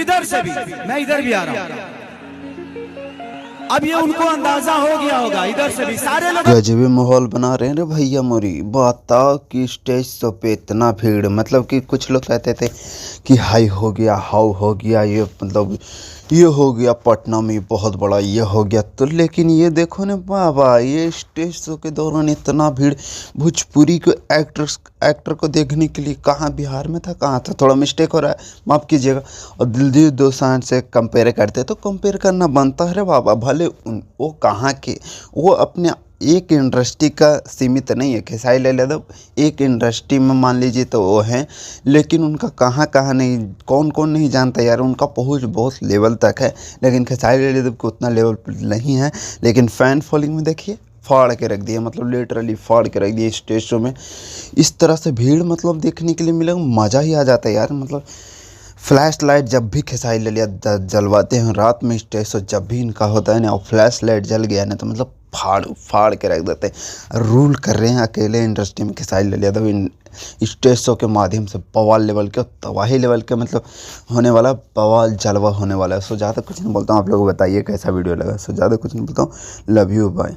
इधर से भी, मैं इधर भी आ रहा हूँ। अब ये उनको अंदाजा हो गया होगा, इधर से भी सारे लोग गजबी माहौल बना रहे हैं रे भैया मोरी। बताओ कि स्टेज शो पे इतना भीड़, मतलब कि कुछ लोग कहते थे कि हाई हो गया, हाउ हो गया, ये मतलब ये हो गया पटना में बहुत बड़ा, ये हो गया तो, लेकिन ये देखो ना बाबा, ये स्टेज शो के दौरान इतना भीड़ भोजपुरी को एक्टर को देखने के लिए। कहाँ बिहार में था, कहाँ था, थोड़ा मिस्टेक हो रहा है, माफ़ कीजिएगा। और दिलजीत दोसांझ से कंपेयर करते तो कंपेयर करना बनता है रे बाबा। भले वो कहाँ के, वो अपने एक इंडस्ट्री का सीमित नहीं है। खेसारी लाल यादव एक इंडस्ट्री में मान लीजिए तो वो हैं, लेकिन उनका कहाँ कहाँ नहीं, कौन कौन नहीं जानता यार। उनका पहुंच बहुत लेवल तक है, लेकिन खेसारी लाल यादव को उतना लेवल पर नहीं है। लेकिन फ़ैन फॉलोइंग में देखिए फाड़ के रख दिया, मतलब लिटरली फाड़ के रख दिया स्टेज शो में। इस तरह से भीड़ मतलब देखने के लिए मिलेगा, मज़ा ही आ जाता है यार। मतलब फ्लैश लाइट जब भी खेसारी लाल यादव जलवाते हैं रात में, स्टेज शो जब भी इनका होता है ना, और फ्लैश लाइट जल गया ना, तो मतलब फाड़ फाड़ के रख देते हैं। रूल कर रहे हैं अकेले इंडस्ट्री में खेसारी लाल यादव। स्टेज शो के माध्यम से बवाल लेवल के, तबाही लेवल के मतलब होने वाला, बवाल जलवा होने वाला है। सो ज़्यादा कुछ नहीं बोलता हूँ, आप लोग बताइए कैसा वीडियो लगा। सो ज़्यादा कुछ नहीं बोलता हूँ, लव यू बाय।